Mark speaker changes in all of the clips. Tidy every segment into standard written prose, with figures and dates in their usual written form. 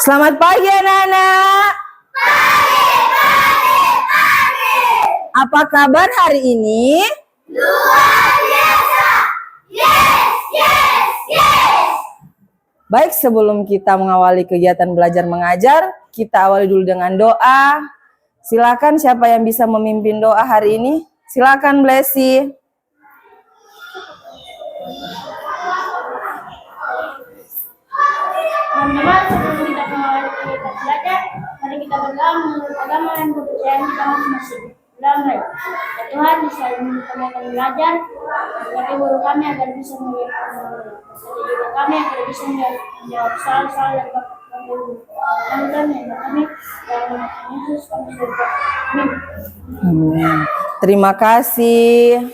Speaker 1: Selamat pagi anak-anak.
Speaker 2: Pagi.
Speaker 1: Apa kabar hari ini?
Speaker 2: Luar biasa. Yes.
Speaker 1: Baik, sebelum kita mengawali kegiatan belajar mengajar, kita awali dulu dengan doa. Silakan siapa yang bisa memimpin doa hari ini? Silakan Blessy.
Speaker 3: Teman-teman, sebelum kita mengawali kegiatan belajar, mari kita berdoa menurut agama dan kepercayaan kita masing-masing. Damai. Ya Tuhan, selain kami akan belajar, bagi guru kami agar bisa menjadi juga kami agar bisa menjawab soal-soal yang dapat guru. Dan kami dalam nama Yesus kami berdoa. Amin.
Speaker 1: Terima kasih.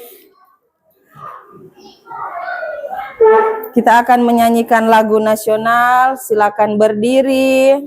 Speaker 1: Kita akan menyanyikan lagu nasional. Silakan berdiri.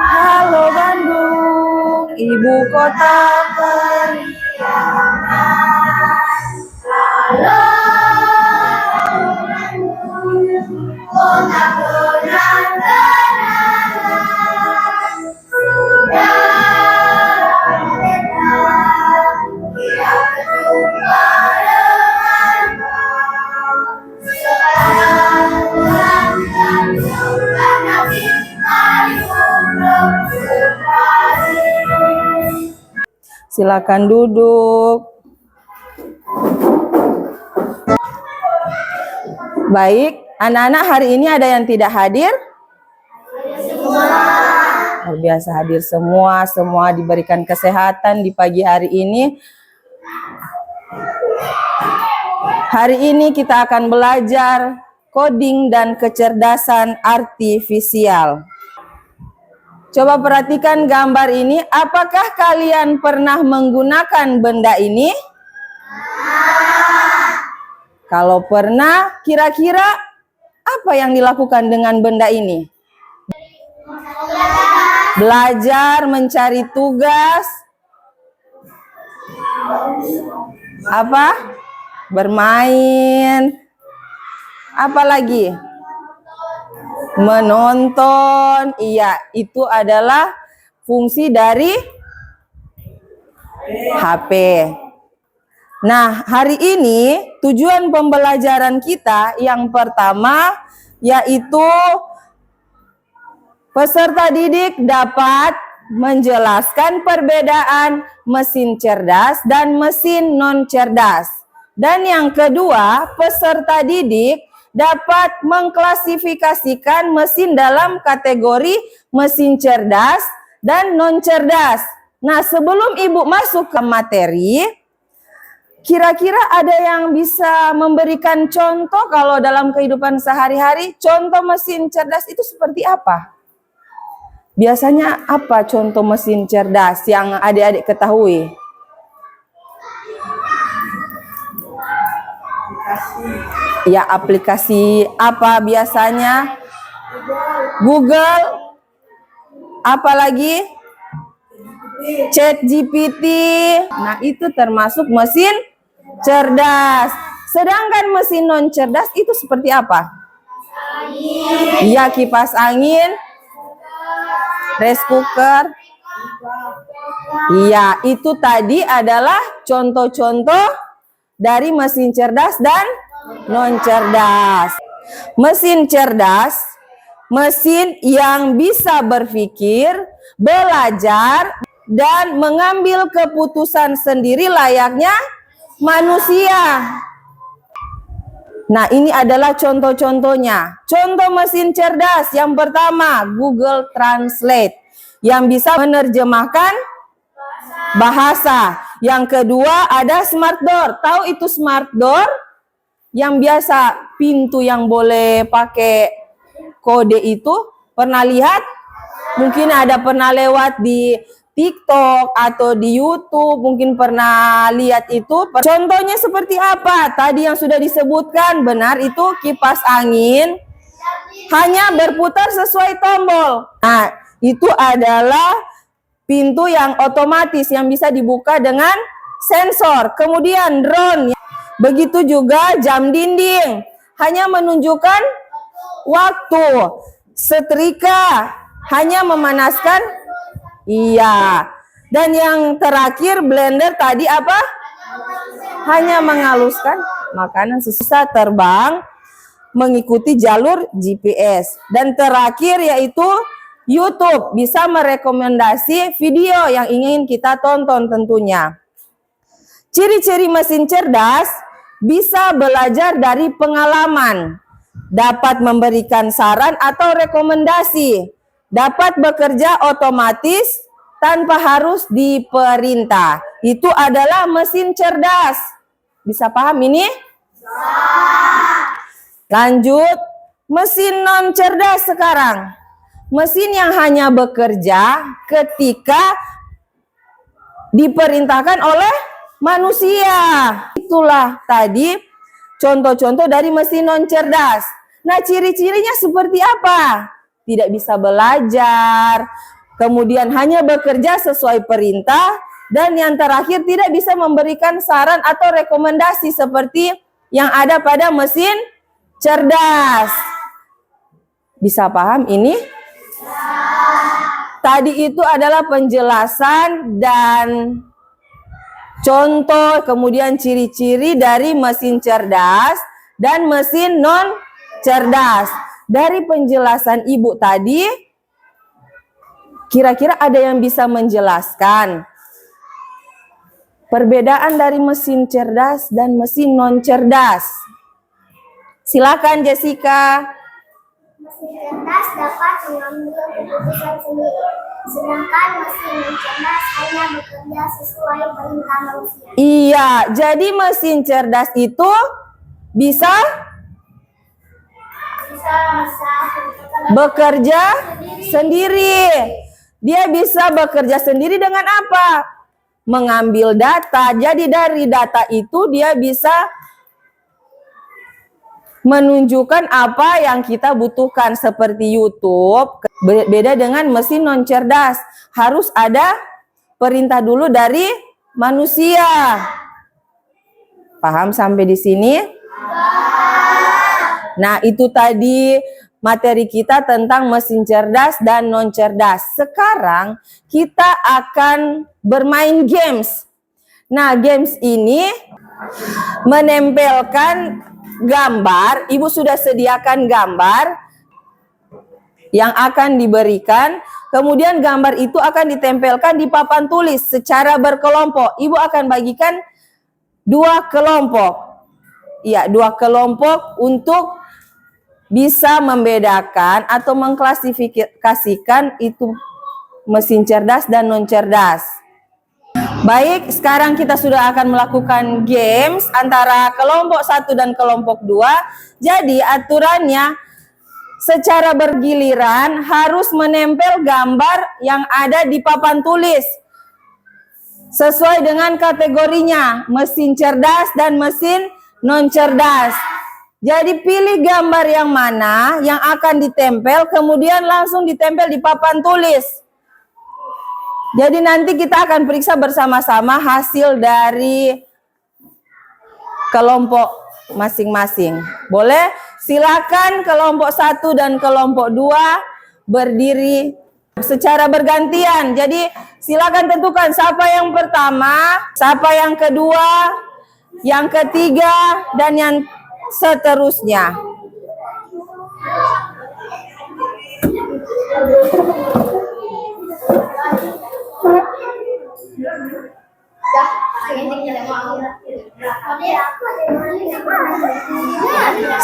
Speaker 1: Halo Bandung, ibu kota Silakan duduk. Baik, anak-anak hari ini ada yang tidak hadir? Luar biasa hadir semua diberikan kesehatan di pagi hari ini. Hari ini kita akan belajar coding dan kecerdasan artifisial. Coba perhatikan gambar ini. Apakah kalian pernah menggunakan benda ini? Kalau pernah, kira-kira apa yang dilakukan dengan benda ini? Belajar, mencari tugas. Apa? Bermain. Apa lagi? Menonton. Iya, itu adalah fungsi dari HP. Nah, hari ini tujuan pembelajaran kita yang pertama yaitu peserta didik dapat menjelaskan perbedaan mesin cerdas dan mesin non cerdas. Dan yang kedua, peserta didik dapat mengklasifikasikan mesin dalam kategori mesin cerdas dan non cerdas. Nah, sebelum Ibu masuk ke materi, kira-kira ada yang bisa memberikan contoh kalau dalam kehidupan sehari-hari, contoh mesin cerdas itu seperti apa? Biasanya apa contoh mesin cerdas yang adik-adik ketahui? Ya, aplikasi apa biasanya? Google. Apa lagi? ChatGPT. Nah, itu termasuk mesin cerdas. Sedangkan mesin non cerdas itu seperti apa? Iya, kipas angin, rice cooker. Iya, itu tadi adalah contoh-contoh dari mesin cerdas dan non cerdas. Mesin cerdas, mesin yang bisa berpikir, belajar, dan mengambil keputusan sendiri layaknya manusia. Nah, ini adalah contoh-contohnya. Contoh mesin cerdas yang pertama, Google Translate, yang bisa menerjemahkan bahasa. Yang kedua ada smart door. Tahu itu smart door? Yang biasa pintu yang boleh pakai kode itu. Pernah lihat? Mungkin ada pernah lewat di TikTok atau di YouTube, mungkin pernah lihat itu. Contohnya seperti apa? Tadi yang sudah disebutkan, benar itu kipas angin hanya berputar sesuai tombol. Nah, itu adalah pintu yang otomatis yang bisa dibuka dengan sensor. Kemudian drone, begitu juga jam dinding, hanya menunjukkan waktu. Setrika hanya memanaskan, iya. Dan yang terakhir blender tadi apa? Hanya menghaluskan makanan. Bisa terbang mengikuti jalur GPS. Dan terakhir yaitu YouTube, bisa merekomendasi video yang ingin kita tonton tentunya. Ciri-ciri mesin cerdas: bisa belajar dari pengalaman, dapat memberikan saran atau rekomendasi, dapat bekerja otomatis tanpa harus diperintah. Itu adalah mesin cerdas. Bisa paham ini? Lanjut, mesin non cerdas sekarang. Mesin yang hanya bekerja ketika diperintahkan oleh manusia. Itulah tadi contoh-contoh dari mesin non cerdas. Nah, ciri-cirinya seperti apa? Tidak bisa belajar, kemudian hanya bekerja sesuai perintah, dan yang terakhir tidak bisa memberikan saran atau rekomendasi seperti yang ada pada mesin cerdas. Bisa paham ini? Tadi itu adalah penjelasan dan contoh, kemudian ciri-ciri dari mesin cerdas dan mesin non cerdas. Dari penjelasan Ibu tadi, kira-kira ada yang bisa menjelaskan perbedaan dari mesin cerdas dan mesin non cerdas? Silakan Jessica.
Speaker 2: Mesin cerdas dapat mengambil keputusan sendiri, sedangkan mesin non cerdas hanya bekerja sesuai perintah manusia.
Speaker 1: Iya, jadi mesin cerdas itu bisa bekerja sendiri. Dia bisa bekerja sendiri dengan apa? Mengambil data. Jadi dari data itu dia bisa menunjukkan apa yang kita butuhkan seperti YouTube. Beda dengan mesin non cerdas, harus ada perintah dulu dari manusia. Paham sampai di sini? Nah, itu tadi materi kita tentang mesin cerdas dan non cerdas. Sekarang kita akan bermain games. Nah, games ini menempelkan gambar. Ibu sudah sediakan gambar yang akan diberikan. Kemudian gambar itu akan ditempelkan di papan tulis secara berkelompok. Ibu akan bagikan 2 kelompok. Ya, 2 kelompok untuk bisa membedakan atau mengklasifikasikan itu mesin cerdas dan non cerdas. Baik, sekarang kita sudah akan melakukan games antara kelompok 1 dan kelompok 2. Jadi aturannya secara bergiliran harus menempel gambar yang ada di papan tulis sesuai dengan kategorinya, mesin cerdas dan mesin non cerdas. Jadi pilih gambar yang mana yang akan ditempel, kemudian langsung ditempel di papan tulis. Jadi nanti kita akan periksa bersama-sama hasil dari kelompok masing-masing. Boleh? Silakan kelompok 1 dan kelompok 2 berdiri secara bergantian. Jadi silakan tentukan siapa yang pertama, siapa yang kedua, yang ketiga, dan yang seterusnya.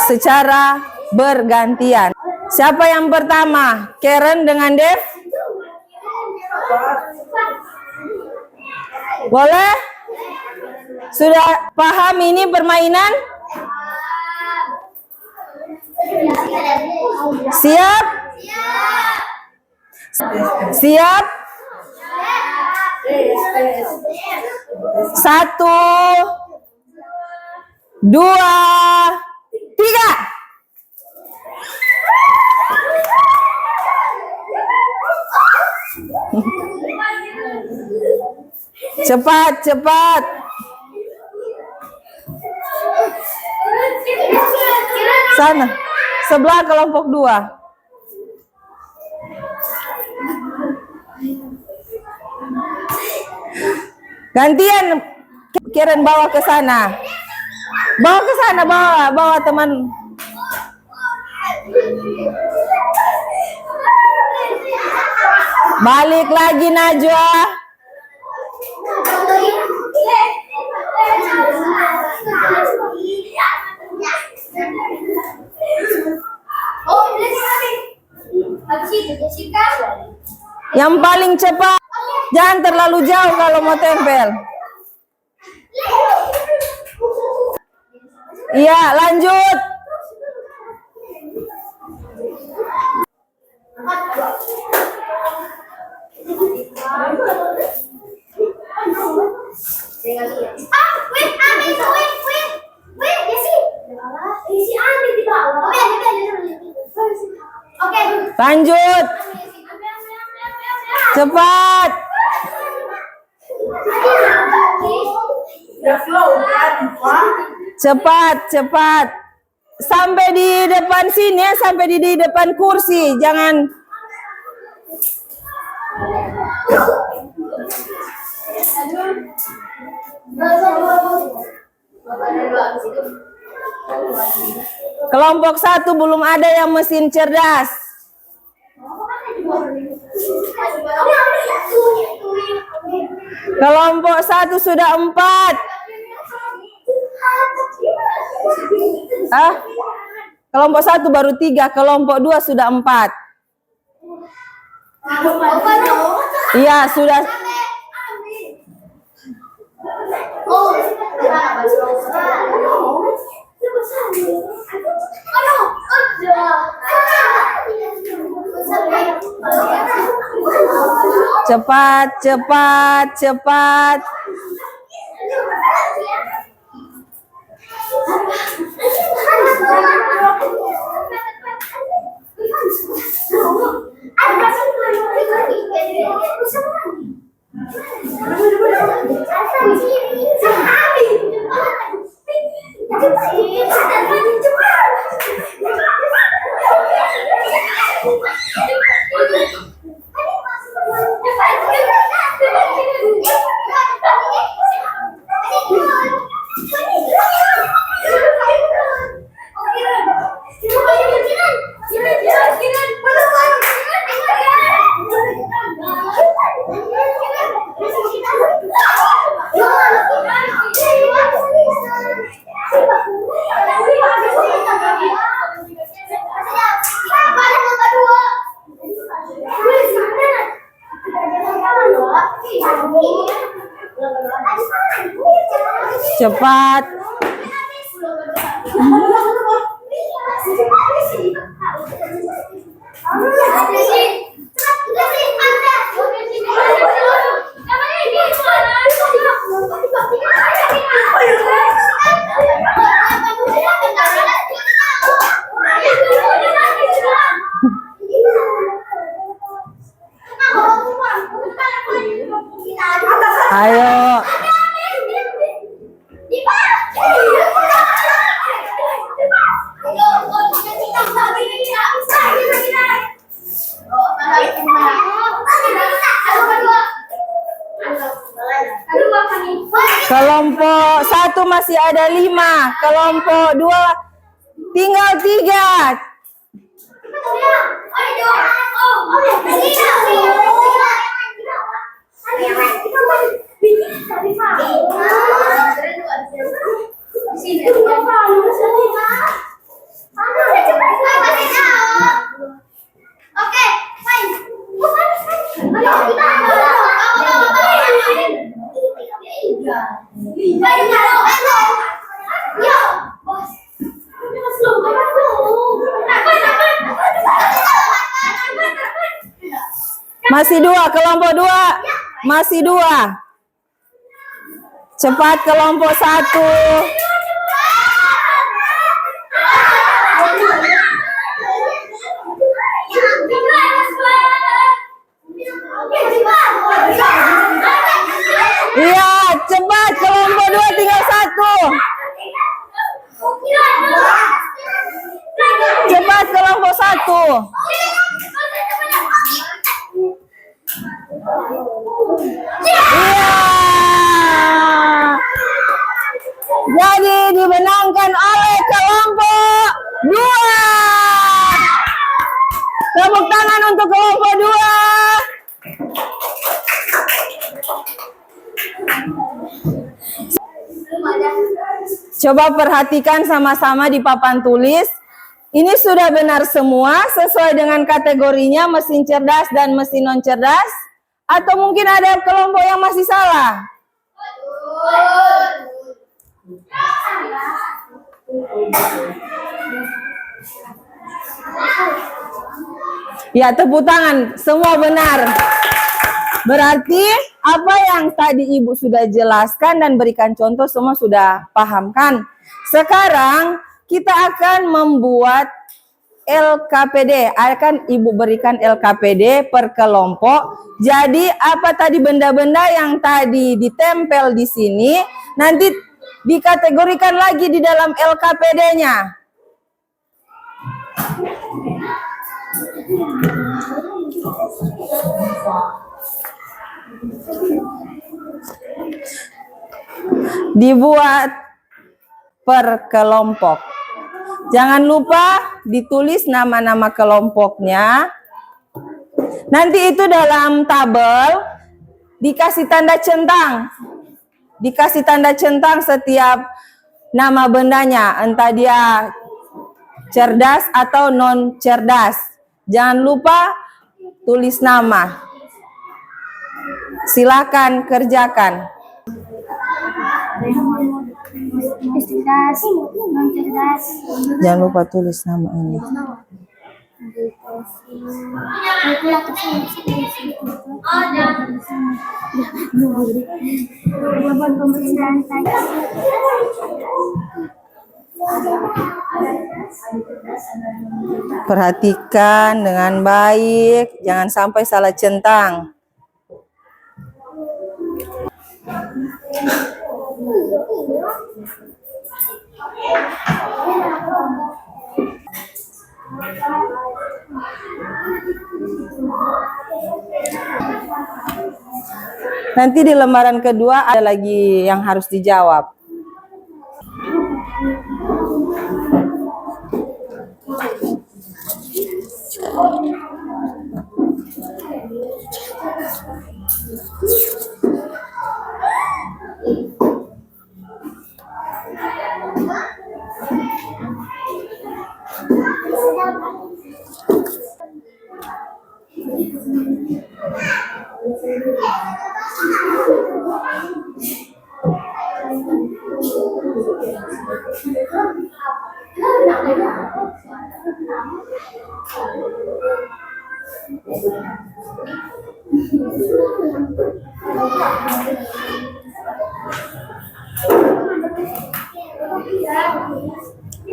Speaker 1: Secara bergantian. Siapa yang pertama? Karen dengan Dev? Boleh? Sudah paham ini permainan? Siap? Siap? Satu, dua, tiga. Cepat, cepat. Sana, sebelah kelompok 2. Gantian, Karen bawa ke sana. Bawa ke sana, bawa teman. Balik lagi Najwa. Yang paling cepat. Jangan terlalu jauh kalau mau tempel. Iya, lanjut. Lanjut. Cepat. Cepat, cepat. Sampai di depan sini ya, sampai di depan kursi. Jangan. Kelompok 1 belum ada yang mesin cerdas. Kelompok 1 sudah 4. Kelompok 1 baru 3, kelompok 2 sudah 4. Iya, sudah. Cepat, cepat, cepat. Cepat. Ayo. Kelompok 1 masih ada 5, kelompok 2 tinggal 3. Masih 2, kelompok 2. Masih 2. Cepat kelompok 1. Iya, cepat kelompok 2 tinggal 1. Cepat kelompok 1. Iya. Jadi dimenangkan oleh kelompok 2. Tepuk tangan untuk kelompok 2. Coba perhatikan sama-sama di papan tulis. Ini sudah benar semua sesuai dengan kategorinya mesin cerdas dan mesin non cerdas? Atau mungkin ada kelompok yang masih salah? Ya, tepuk tangan. Semua benar. Berarti apa yang tadi Ibu sudah jelaskan dan berikan contoh semua sudah paham kan? Sekarang kita akan membuat LKPD. Akan Ibu berikan LKPD per kelompok. Jadi apa tadi benda-benda yang tadi ditempel di sini nanti dikategorikan lagi di dalam LKPD-nya. Dibuat per kelompok. Jangan lupa ditulis nama-nama kelompoknya. Nanti itu dalam tabel dikasih tanda centang. Dikasih tanda centang setiap nama bendanya, entah dia cerdas atau non cerdas. Jangan lupa tulis nama. Silakan kerjakan.
Speaker 2: Cerdas, non cerdas.
Speaker 1: Jangan lupa tulis nama ini. Perhatikan dengan baik, jangan sampai salah centang. Nanti di lembaran kedua ada lagi yang harus dijawab.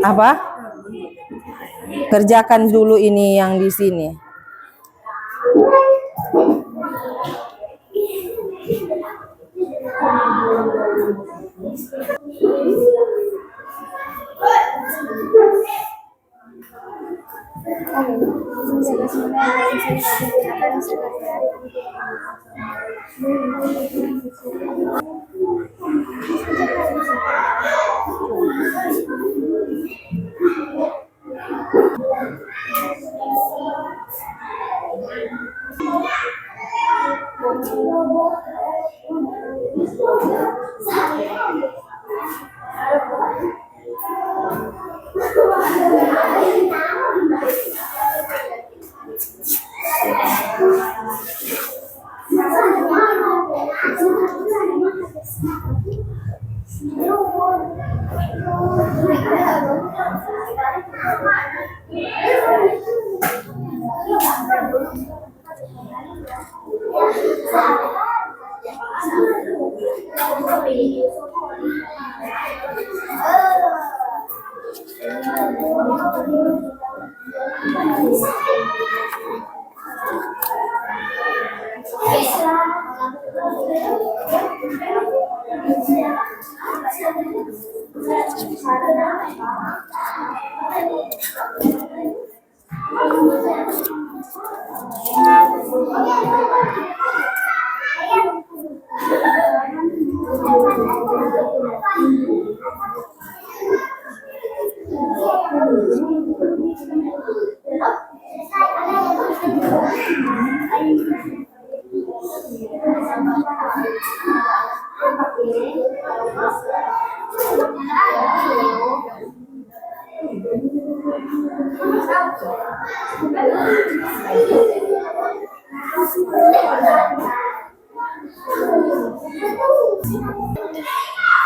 Speaker 1: Apa? Kerjakan dulu ini yang di sini.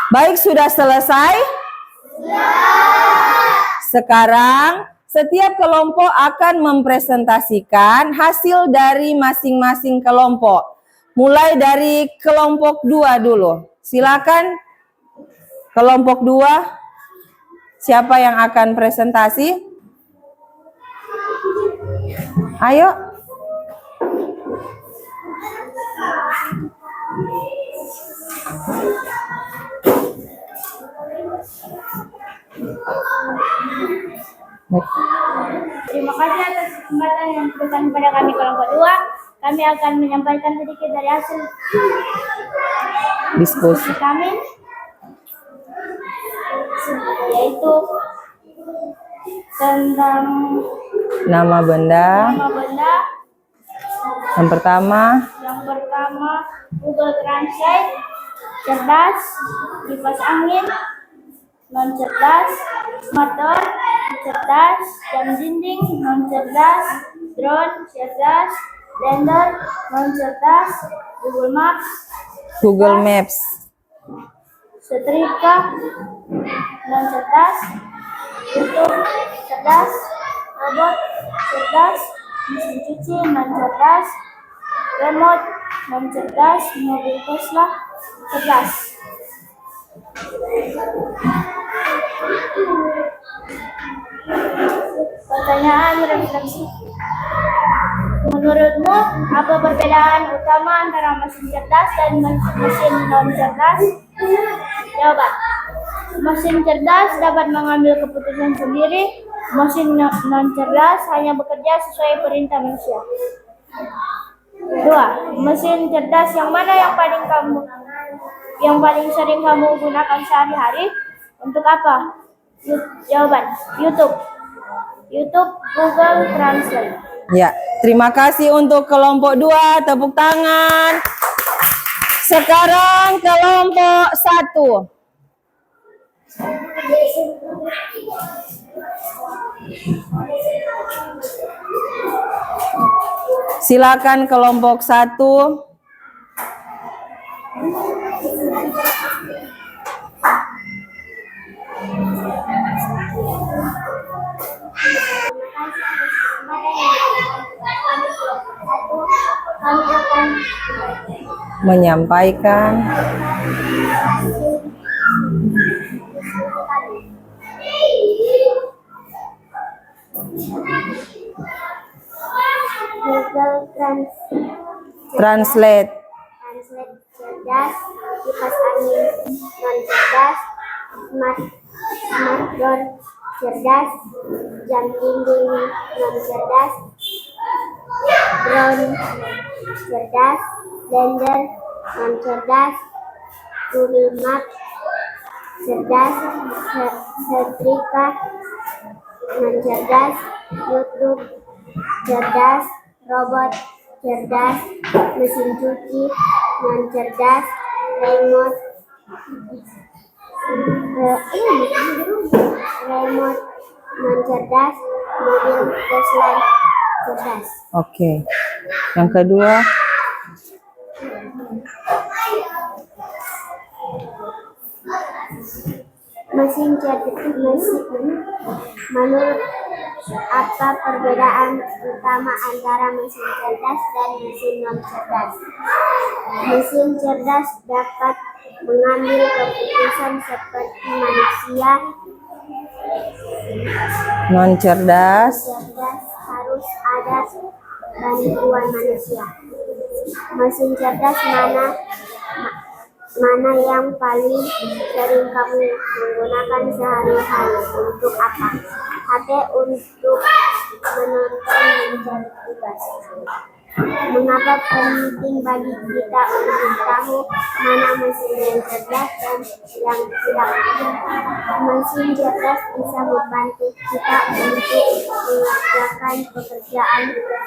Speaker 1: Baik, sudah selesai? Sekarang setiap kelompok akan mempresentasikan hasil dari masing-masing kelompok. Mulai dari kelompok 2 dulu. Silakan kelompok 2. Siapa yang akan presentasi? Ayo.
Speaker 3: Terima kasih atas kesempatan yang diberikan kepada kami kelompok 2. Kami akan menyampaikan sedikit dari hasil
Speaker 1: Diskusi.
Speaker 3: kami, yaitu tentang
Speaker 1: Nama benda.
Speaker 3: nama benda.
Speaker 1: Yang pertama,
Speaker 3: Google Translate, cerdas, kipas angin, non cerdas, motor, cerdas, jam dinding, non cerdas, drone, cerdas, blender, non cerdas, Google Maps,
Speaker 1: Google Maps.
Speaker 3: setrika, non cerdas, YouTube, cerdas, robot, cerdas, mesin cuci, non cerdas, remote, non cerdas, mobil Tesla, cerdas. Pertanyaan refleksi. Menurutmu, apa perbedaan utama antara mesin cerdas dan mesin non cerdas? Jawaban. Mesin cerdas dapat mengambil keputusan sendiri. Mesin non cerdas hanya bekerja sesuai perintah manusia. 2. Mesin cerdas yang mana yang paling sering kamu gunakan sehari-hari? Untuk apa? Jawaban. YouTube, Google Translate.
Speaker 1: Ya, terima kasih untuk kelompok 2. Tepuk tangan. Sekarang kelompok 1. Silakan kelompok 1.
Speaker 2: Kami akan
Speaker 1: Menyampaikan
Speaker 2: Google
Speaker 1: Translate.
Speaker 2: cerdas, kipas angin non cerdas, smart door cerdas, jam dinding non cerdas, drone cerdas, blender non cerdas, Google Maps cerdas, setrika non cerdas, YouTube cerdas, robot cerdas, mesin cuci non cerdas, remote non cerdas, mobil Tesla cerdas.
Speaker 1: Oke. Yang kedua,
Speaker 2: Mesin cerdas. Menurut apa perbedaan utama antara mesin cerdas dan mesin non cerdas? Mesin cerdas dapat mengambil keputusan seperti manusia.
Speaker 1: Non cerdas.
Speaker 2: Cerdas harus ada bantuan manusia. Mesin cerdas mana yang paling sering kamu menggunakan sehari-hari? Untuk apa? HP untuk menonton mencari tugas. Mengapa penting bagi kita untuk tahu mana mesin yang cerdas dan yang tidak? Mesin cerdas bisa membantu kita untuk mengerjakan pekerjaan,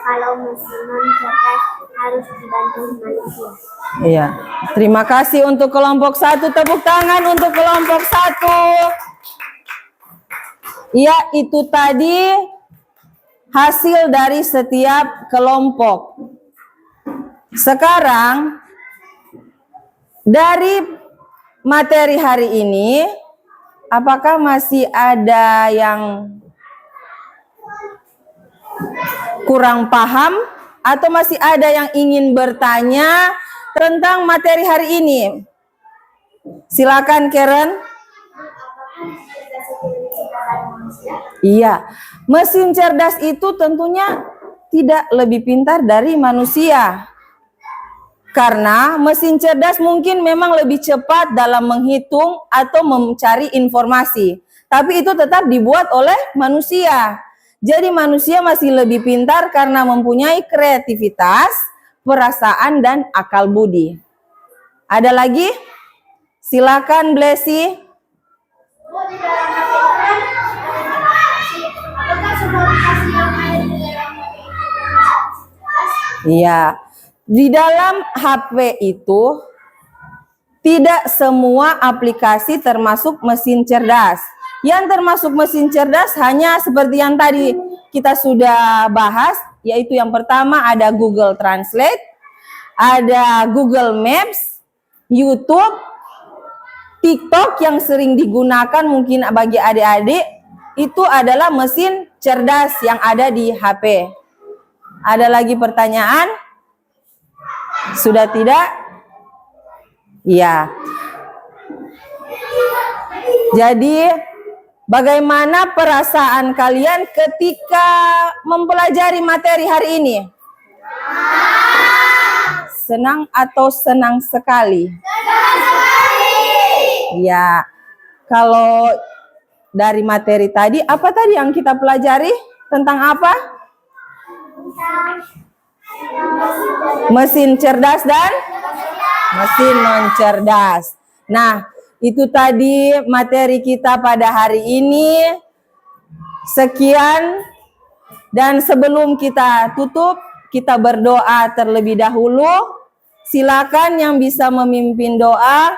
Speaker 2: kalau mesin non cerdas harus dibantu manusia.
Speaker 1: Iya. Terima kasih untuk kelompok 1. Tepuk tangan untuk kelompok 1. Iya, itu tadi hasil dari setiap kelompok. Sekarang dari materi hari ini, apakah masih ada yang kurang paham atau masih ada yang ingin bertanya tentang materi hari ini? Silakan Karen. Iya, mesin cerdas itu tentunya tidak lebih pintar dari manusia. Karena mesin cerdas mungkin memang lebih cepat dalam menghitung atau mencari informasi. Tapi itu tetap dibuat oleh manusia. Jadi manusia masih lebih pintar karena mempunyai kreativitas, perasaan, dan akal budi. Ada lagi? Silakan Blessy. Iya, di dalam HP itu tidak semua aplikasi termasuk mesin cerdas. Yang termasuk mesin cerdas hanya seperti yang tadi kita sudah bahas, yaitu yang pertama ada Google Translate, ada Google Maps, YouTube, TikTok yang sering digunakan mungkin bagi adik-adik, itu adalah mesin cerdas yang ada di HP. Ada lagi pertanyaan? Sudah tidak? Iya. Jadi, bagaimana perasaan kalian ketika mempelajari materi hari ini? Senang atau senang sekali? Ya, kalau dari materi tadi, apa tadi yang kita pelajari? Tentang apa? Mesin cerdas dan mesin non cerdas. Nah, itu tadi materi kita pada hari ini. Sekian, dan sebelum kita tutup, kita berdoa terlebih dahulu. Silakan yang bisa memimpin doa.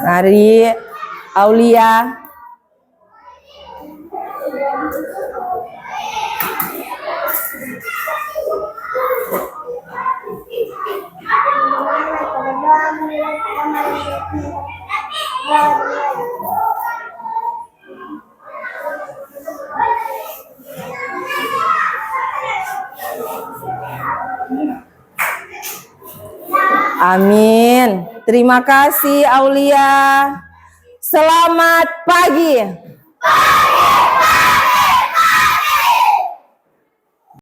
Speaker 1: Mari, Aulia. Amin. Terima kasih Aulia. Selamat pagi.